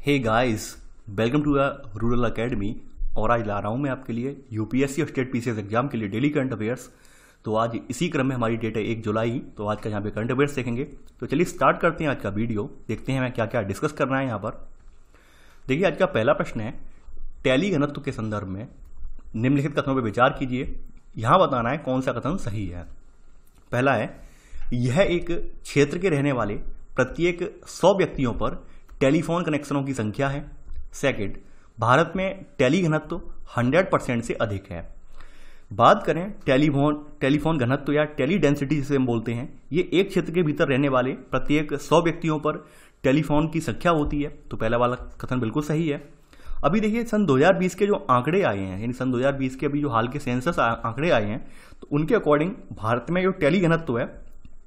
Hey guys, welcome to rural academy. और आज ला रहा हूँ मैं आपके लिए यूपीएससी और स्टेट पीसीएस एग्जाम के लिए डेली करंट अफेयर्स। तो आज इसी क्रम में हमारी डेट है 1 जुलाई। तो आज का यहाँ पे करंट अफेयर्स देखेंगे। तो चलिए स्टार्ट करते हैं आज का वीडियो। देखते हैं मैं क्या क्या डिस्कस करना है यहाँ पर। देखिए, आज का पहला प्रश्न है, टैली घनत्व के संदर्भ में निम्नलिखित कथनों पर विचार कीजिए। यहाँ बताना है कौन सा कथन सही है। पहला है, यह एक क्षेत्र के रहने वाले प्रत्येक 100 व्यक्तियों पर टेलीफोन कनेक्शनों की संख्या है। सेकंड, भारत में टेली घनत्व 100% से अधिक है। बात करें टेलीफोन घनत्व या टेली डेंसिटी जिसे हम बोलते हैं, ये एक क्षेत्र के भीतर रहने वाले प्रत्येक 100 व्यक्तियों पर टेलीफोन की संख्या होती है। तो पहला वाला कथन बिल्कुल सही है। अभी देखिए, सन 2020 के जो आंकड़े आए हैं, यानी सन 2020 के अभी जो हाल के सेंसस आंकड़े आए हैं, तो उनके अकॉर्डिंग भारत में जो टेली घनत्व है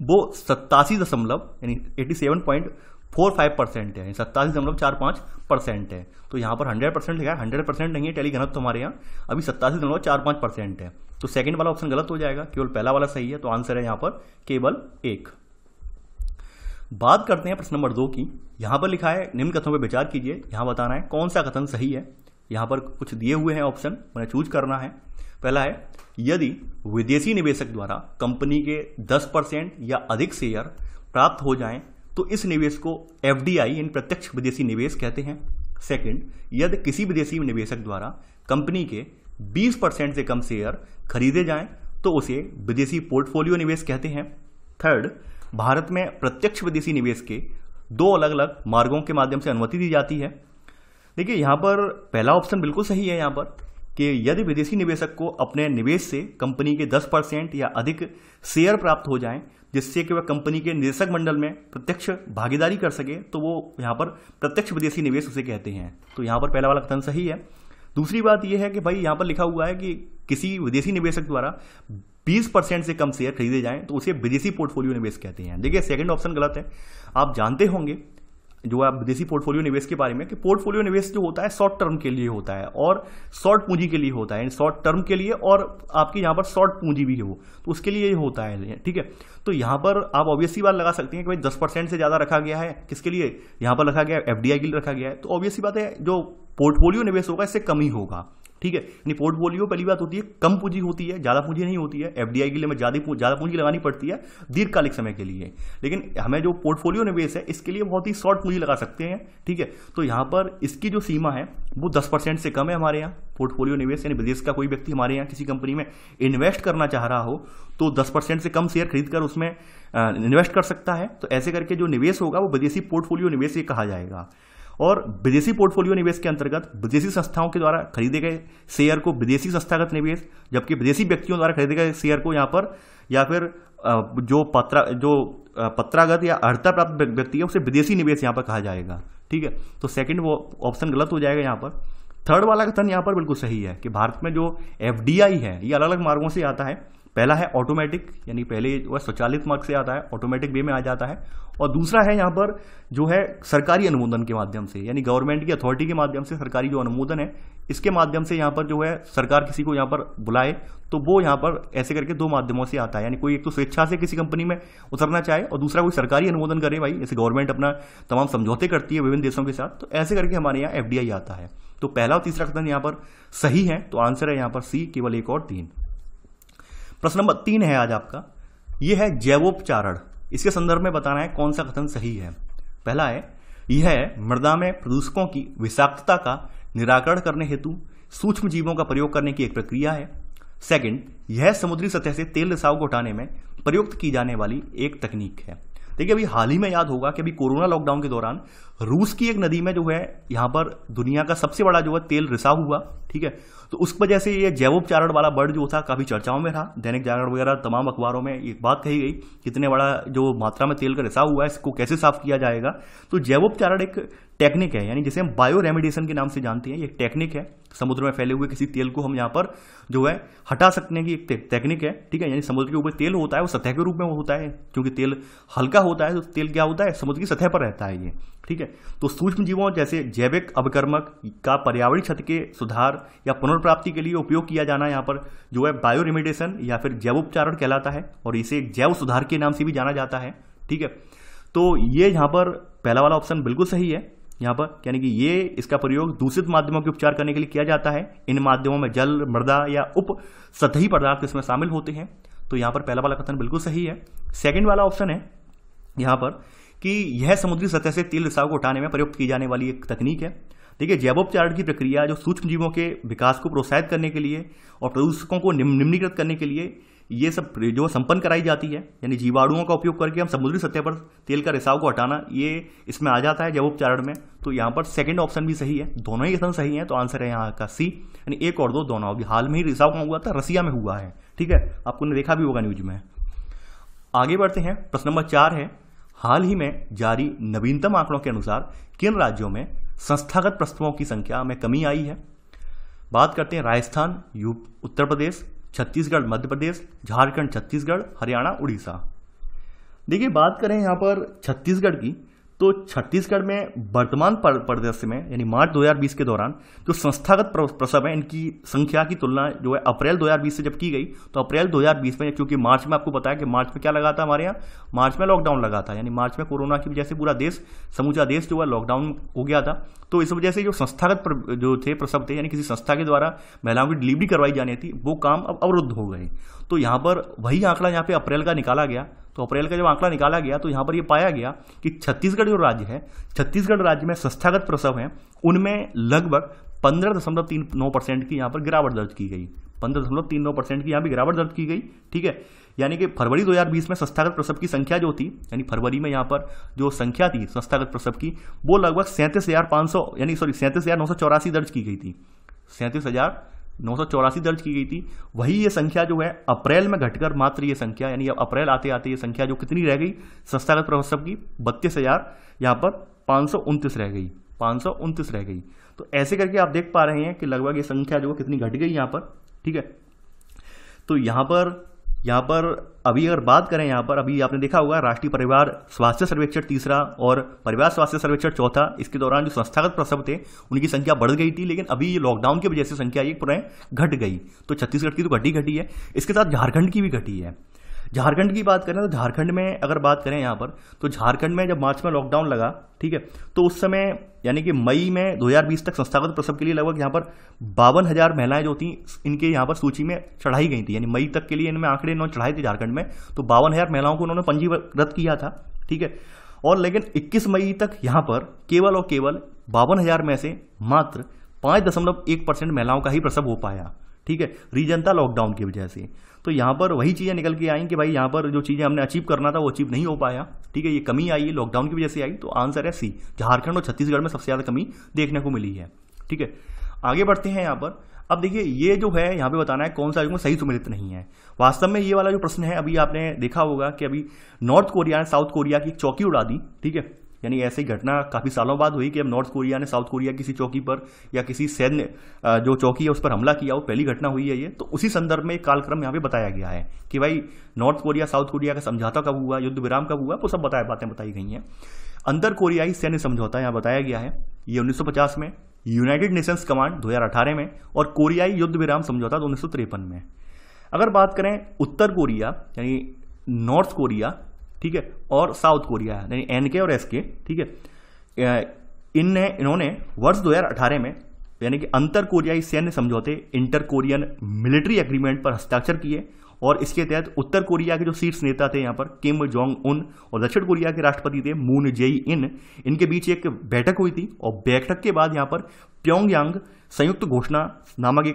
वो 87.45% है, 87.45% है। तो यहाँ पर 100% लिखा है, 100% नहीं है टेली घनत्व हमारे यहाँ, अभी 87.45% है। तो सेकंड वाला ऑप्शन गलत हो जाएगा, केवल पहला वाला सही है। तो आंसर है यहाँ पर केवल 1। बात करते हैं प्रश्न नंबर 2 की। यहाँ पर लिखा है, निम्न कथनों पर विचार कीजिए। यहाँ बताना है कौन सा कथन सही है। यहाँ पर कुछ दिए हुए हैं ऑप्शन, मैंने चूज करना है। पहला है, यदि विदेशी निवेशक द्वारा कंपनी के 10% या अधिक शेयर प्राप्त हो जाएं तो इस निवेश को एफडीआई यानी प्रत्यक्ष विदेशी निवेश कहते हैं। सेकंड, यदि किसी विदेशी निवेशक द्वारा कंपनी के 20% से कम शेयर खरीदे जाएं तो उसे विदेशी पोर्टफोलियो निवेश कहते हैं। थर्ड, भारत में प्रत्यक्ष विदेशी निवेश के 2 अलग अलग मार्गों के माध्यम से अनुमति दी जाती है। देखिए, यहाँ पर पहला ऑप्शन बिल्कुल सही है यहाँ पर कि यदि विदेशी निवेशक को अपने निवेश से कंपनी के 10% या अधिक शेयर प्राप्त हो जाएं जिससे कि वह कंपनी के निदेशक मंडल में प्रत्यक्ष भागीदारी कर सके, तो वो यहाँ पर प्रत्यक्ष विदेशी निवेश उसे कहते हैं। तो यहाँ पर पहला वाला कथन सही है। दूसरी बात यह है कि भाई यहाँ पर लिखा हुआ है कि किसी विदेशी निवेशक द्वारा 20% से कम शेयर खरीदे जाएं तो उसे विदेशी पोर्टफोलियो निवेश कहते हैं। देखिए, सेकंड ऑप्शन गलत है। आप जानते होंगे जो आप विदेशी पोर्टफोलियो निवेश के बारे में कि पोर्टफोलियो निवेश जो होता है शॉर्ट टर्म के लिए होता है और शॉर्ट पूंजी के लिए होता है, शॉर्ट टर्म के लिए, और आपकी यहाँ पर शॉर्ट पूंजी भी हो तो उसके लिए ये होता है। ठीक है, तो यहाँ पर आप ऑब्वियसली बात लगा सकते हैं कि भाई 10% से ज्यादा रखा गया है, किसके लिए यहाँ पर रखा गया है, एफडीआई के लिए रखा गया है। तो ऑब्वियसली बात है, जो पोर्टफोलियो निवेश होगा इससे कम ही होगा। ठीक है, यानी पोर्टफोलियो पहली बात होती है कम पूंजी होती है, ज्यादा पूंजी नहीं होती है। एफडीआई के लिए हमें ज्यादा पूंजी लगानी पड़ती है दीर्घकालिक समय के लिए, लेकिन हमें जो पोर्टफोलियो निवेश है इसके लिए बहुत ही शॉर्ट पूंजी लगा सकते हैं। ठीक है, तो यहाँ पर इसकी जो सीमा है वो 10% से कम है हमारे यहाँ। पोर्टफोलियो निवेश यानी विदेश का कोई व्यक्ति हमारे यहाँ किसी कंपनी में इन्वेस्ट करना चाह रहा हो तो 10% से कम शेयर खरीदकर उसमें इन्वेस्ट कर सकता है। तो ऐसे करके जो निवेश होगा वो विदेशी पोर्टफोलियो निवेश ये कहा जाएगा। और विदेशी पोर्टफोलियो निवेश के अंतर्गत विदेशी संस्थाओं के द्वारा खरीदे गए शेयर को विदेशी संस्थागत निवेश, जबकि विदेशी व्यक्तियों द्वारा खरीदे गए शेयर को यहाँ पर या फिर जो पत्रागत या अर्हता प्राप्त व्यक्ति है उसे विदेशी निवेश यहाँ पर कहा जाएगा। ठीक है, तो सेकंड वो ऑप्शन गलत हो जाएगा यहाँ पर। थर्ड वाला कथन यहाँ पर बिल्कुल सही है कि भारत में जो एफडीआई है ये अलग अलग मार्गों से आता है। पहला है ऑटोमेटिक, यानी पहले वह स्वचालित मार्ग से आता है, ऑटोमेटिक वे में आ जाता है। और दूसरा है यहाँ पर जो है सरकारी अनुमोदन के माध्यम से, यानी गवर्नमेंट की अथॉरिटी के माध्यम से सरकारी जो अनुमोदन है इसके माध्यम से यहाँ पर जो है सरकार किसी को यहाँ पर बुलाए तो वो यहाँ पर ऐसे करके 2 माध्यमों से आता है। यानी कोई एक तो स्वेच्छा से किसी कंपनी में उतरना चाहे और दूसरा कोई सरकारी अनुमोदन करे, भाई जैसे गवर्नमेंट अपना तमाम समझौते करती है विभिन्न देशों के साथ, तो ऐसे करके हमारे यहाँ एफडीआई आता है। तो पहला और तीसरा कथन यहाँ पर सही है। तो आंसर है यहाँ पर सी, केवल 1 और 3। प्रश्न नंबर 3 है आज आपका, यह है जैवोपचारण। इसके संदर्भ में बताना है कौन सा कथन सही है। पहला है, यह मृदा में प्रदूषकों की विषाक्तता का निराकरण करने हेतु सूक्ष्म जीवों का प्रयोग करने की एक प्रक्रिया है। सेकंड, यह समुद्री सतह से तेल रिसाव को हटाने में प्रयुक्त की जाने वाली एक तकनीक है। देखिए, अभी हाल ही में याद होगा कि अभी कोरोना लॉकडाउन के दौरान रूस की एक नदी में जो है यहाँ पर दुनिया का सबसे बड़ा जो है तेल रिसाव हुआ। ठीक है, तो उस वजह से ये जैवोपचारण वाला वर्ड जो था काफी चर्चाओं में रहा। दैनिक जागरण वगैरह तमाम अखबारों में एक बात कही गई, कितने बड़ा जो मात्रा में तेल का रिसाव हुआ है इसको कैसे साफ किया जाएगा। तो जैवोपचारण एक टेक्निक है, यानी जिसे हम बायो रेमेडिएशन के नाम से जानते हैं। ये टेक्निक है, समुद्र में फैले हुए किसी तेल को हम यहाँ पर जो है हटा सकने की एक टेक्निक है। ठीक है, यानी समुद्र के ऊपर तेल होता है वो सतह के रूप में होता है, क्योंकि तेल हल्का होता है तो तेल क्या होता है, समुद्र की सतह पर रहता है ये। ठीक है, तो सूक्ष्म जीवों जैसे जैविक अवकर्मक का पर्यावरणीय क्षति के सुधार या पुनर्प्राप्ति के लिए उपयोग किया जाना यहाँ पर जो है बायो रेमेडिएशन या फिर जैवोपचारण कहलाता है, और इसे जैव सुधार के नाम से भी जाना जाता है। ठीक है, तो ये यहाँ पर पहला वाला ऑप्शन बिल्कुल सही है। यहाँ पर, यानी कि ये इसका प्रयोग दूषित माध्यमों के उपचार करने के लिए किया जाता है। इन माध्यमों में जल, मृदा या उप सतही पदार्थ इसमें शामिल होते हैं। तो यहाँ पर पहला वाला कथन बिल्कुल सही है। सेकंड वाला ऑप्शन है यहाँ पर कि यह समुद्री सतह से तेल रिसाव को हटाने में प्रयुक्त की जाने वाली एक तकनीक है। देखिए, जैवोपचारण की प्रक्रिया जो सूक्ष्म जीवों के विकास को प्रोत्साहित करने के लिए और प्रदूषकों को निम्नीकृत करने के लिए ये सब जो संपन्न कराई जाती है, यानी जीवाणुओं का उपयोग करके हम समुद्री सतह पर तेल का रिसाव को हटाना, ये इसमें आ जाता है जैवोपचारण में। तो यहाँ पर सेकंड ऑप्शन भी सही है, दोनों ही कथन सही है। तो आंसर है यहाँ का सी, यानी एक और दो दोनों। अभी हाल में ही रिसाव कहाँ हुआ था? रसिया में हुआ है। ठीक है, आपको देखा भी होगा न्यूज में। आगे बढ़ते हैं, प्रश्न नंबर 4 है, हाल ही में जारी नवीनतम आंकड़ों के अनुसार किन राज्यों में संस्थागत प्रसवों की संख्या में कमी आई है? बात करते हैं राजस्थान, उत्तर प्रदेश, छत्तीसगढ़, मध्य प्रदेश, झारखंड, छत्तीसगढ़, हरियाणा, उड़ीसा। देखिए, बात करें यहाँ पर छत्तीसगढ़ की, तो छत्तीसगढ़ में वर्तमान परिदृश्य में यानी मार्च 2020 के दौरान जो संस्थागत प्रसव है, इनकी संख्या की तुलना जो है अप्रैल 2020 से जब की गई, तो अप्रैल 2020 में, क्योंकि मार्च में आपको बताया कि मार्च में क्या लगा था हमारे यहाँ, मार्च में लॉकडाउन लगा था, यानी मार्च में कोरोना की वजह से पूरा देश, समूचा देश जो है लॉकडाउन हो गया था। तो इस वजह से जो संस्थागत जो थे प्रसव थे, यानी किसी संस्था के द्वारा महिलाओं की डिलीवरी करवाई जानी थी, वो काम अब अवरुद्ध हो गए। तो यहाँ पर वही आंकड़ा यहाँ पे अप्रैल का निकाला गया। तो अप्रैल का जब आंकड़ा निकाला गया तो यहाँ पर ये पाया गया कि छत्तीसगढ़ जो राज्य है, छत्तीसगढ़ राज्य में संस्थागत प्रसव हैं, उनमें लगभग 15.39% की यहाँ पर गिरावट दर्ज की गई। 15.39% की यहाँ भी गिरावट दर्ज की गई। ठीक है, यानी कि फरवरी 2020 में संस्थागत प्रसव की संख्या जो थी, यानी फरवरी में यहाँ पर जो संख्या थी संस्थागत प्रसव की, वो लगभग 37,984 दर्ज की गई थी। 37,984 दर्ज की गई थी। वही ये संख्या जो है अप्रैल में घटकर मात्र ये संख्या, यानी अब अप्रैल आते आते ये संख्या जो कितनी रह गई संस्थागत प्रसव की, 32,000 यहाँ पर 529 रह गई, 529 रह गई। तो ऐसे करके आप देख पा रहे हैं कि लगभग ये संख्या जो कितनी घट गई यहाँ पर। ठीक है, तो यहाँ पर अभी अगर बात करें, यहाँ पर अभी आपने देखा होगा राष्ट्रीय परिवार स्वास्थ्य सर्वेक्षण तीसरा और परिवार स्वास्थ्य सर्वेक्षण चौथा, इसके दौरान जो संस्थागत प्रसव थे उनकी संख्या बढ़ गई थी, लेकिन अभी ये लॉकडाउन की वजह से संख्या ये पुनः घट गई। तो छत्तीसगढ़ की तो घटी है, इसके साथ झारखंड की भी घटी है। झारखंड की बात करें तो झारखंड में अगर बात करें यहाँ पर, तो झारखंड में जब मार्च में लॉकडाउन लगा, ठीक है, तो उस समय यानी कि मई में 2020 तक संस्थागत प्रसव के लिए लगभग यहाँ पर 52,000 महिलाएं जो थी इनके यहाँ पर सूची में चढ़ाई गई थी, यानी मई तक के लिए इनमें आंकड़े इन्होंने चढ़ाए थे झारखंड में। तो 52,000 महिलाओं को उन्होंने पंजीकृत किया था। ठीक है, और लेकिन 21 मई तक यहाँ पर केवल और केवल 52,000 में से मात्र 5.1% महिलाओं का ही प्रसव हो पाया। ठीक है, रीजन था लॉकडाउन की वजह से। तो यहाँ पर वही चीजें निकल के आई कि भाई यहाँ पर जो चीजें हमने अचीव करना था वो अचीव नहीं हो पाया। ठीक है, ये कमी आई है लॉकडाउन की वजह से आई। तो आंसर है सी, झारखंड और छत्तीसगढ़ में सबसे ज्यादा कमी देखने को मिली है। ठीक है, आगे बढ़ते हैं यहाँ पर। अब देखिए, ये जो है यहाँ पे बताना है कौन सा सही सुमेलित नहीं है। वास्तव में ये वाला जो प्रश्न है, अभी आपने देखा होगा कि अभी नॉर्थ कोरिया ने साउथ कोरिया की एक चौकी उड़ा दी। ठीक है, यानी ऐसी घटना काफी सालों बाद हुई कि अब नॉर्थ कोरिया ने साउथ कोरिया किसी चौकी पर या किसी सैन्य जो चौकी है उस पर हमला किया, वो पहली घटना हुई है ये। तो उसी संदर्भ में एक कालक्रम यहाँ पे बताया गया है कि भाई नॉर्थ कोरिया साउथ कोरिया का समझौता कब हुआ, युद्ध विराम कब हुआ, वो सब बातें बताई गई हैं। अंतर कोरियाई सैन्य समझौता यहाँ बताया गया है, ये 1950 में, यूनाइटेड नेशंस कमांड 2018 में, और कोरियाई युद्ध विराम समझौता 1953 में। अगर बात करें उत्तर कोरिया यानी नॉर्थ कोरिया, ठीक है, और साउथ कोरिया यानी एनके और एसके, ठीक है, इन्होंने वर्ष 2018 में यानी कि अंतर कोरियाई सैन्य समझौते इंटर कोरियन मिलिट्री एग्रीमेंट पर हस्ताक्षर किए। और इसके तहत उत्तर कोरिया के जो शीर्ष नेता थे यहाँ पर किम जोंग उन और दक्षिण कोरिया के राष्ट्रपति थे मून जेई इन, इनके बीच एक बैठक हुई थी। और बैठक के बाद यहाँ पर प्योंगयांग संयुक्त घोषणा नामक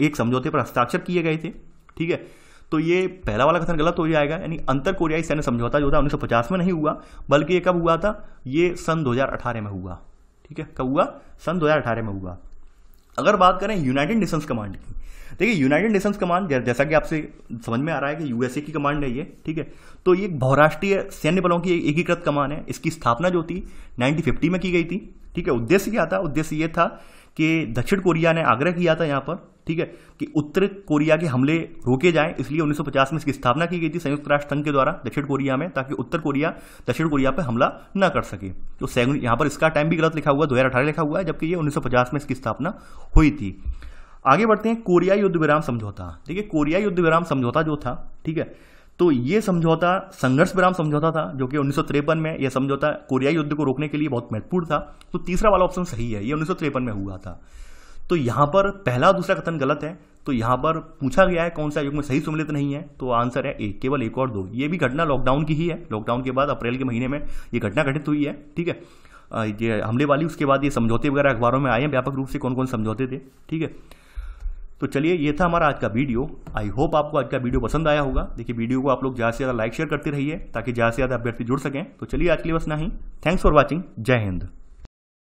एक समझौते पर हस्ताक्षर किए गए थे। ठीक है, तो ये पहला वाला कथन गलत हो जाएगा, यानी अंतर कोरियाई सैन्य समझौता जो था 1950 में नहीं हुआ, बल्कि ये कब हुआ था, ये सन 2018 में हुआ। ठीक है, कब हुआ, सन 2018 में हुआ। अगर बात करें यूनाइटेड नेशंस कमांड की, देखिए यूनाइटेड नेशंस कमांड जैसा कि आपसे समझ में आ रहा है कि यूएसए की कमांड है ये। ठीक है, तो ये बहुराष्ट्रीय सैन्य बलों की एकीकृत कमान है। इसकी स्थापना जो थी 1950 में की गई थी। ठीक है, उद्देश्य क्या था, उद्देश्य ये था कि दक्षिण कोरिया ने आग्रह किया था यहाँ पर, ठीक है, कि उत्तर कोरिया के हमले रोके जाएं, इसलिए 1950 में इसकी स्थापना की गई थी संयुक्त राष्ट्र संघ के द्वारा दक्षिण कोरिया में, ताकि उत्तर कोरिया दक्षिण कोरिया पर हमला न कर सके। तो यहाँ पर इसका टाइम भी गलत लिखा हुआ, 2018 लिखा हुआ है, जबकि ये 1950 में इसकी स्थापना हुई थी। आगे बढ़ते हैं, कोरियाई युद्ध विराम समझौता। देखिए, कोरियाई युद्ध विराम समझौता जो था, ठीक है, तो ये समझौता संघर्ष विराम समझौता था, जो कि 1953 में यह समझौता कोरियाई युद्ध को रोकने के लिए बहुत महत्वपूर्ण था। तो तीसरा वाला ऑप्शन सही है, ये 1953 में हुआ था। तो यहां पर पहला और दूसरा कथन गलत है। तो यहां पर पूछा गया है कौन सा युग में सही सम्मिलित नहीं है, तो आंसर है ए, केवल 1 और 2। ये भी घटना लॉकडाउन की ही है, लॉकडाउन के बाद अप्रैल के महीने में ये घटना घटित हुई है। ठीक है, ये हमले वाली, उसके बाद ये समझौते वगैरह अखबारोों में आए हैं व्यापक रूप से, कौन कौन समझौते थे। ठीक है, तो चलिए ये था हमारा आज का वीडियो। आई होप आपको आज का वीडियो पसंद आया होगा। देखिए वीडियो को आप लोग ज़्यादा से ज़्यादा लाइक शेयर करते रहिए ताकि ज़्यादा से ज़्यादा अभ्यर्थी जुड़ सकें। तो चलिए आज के लिए बस नहीं। Thanks for watching. जय हिंद।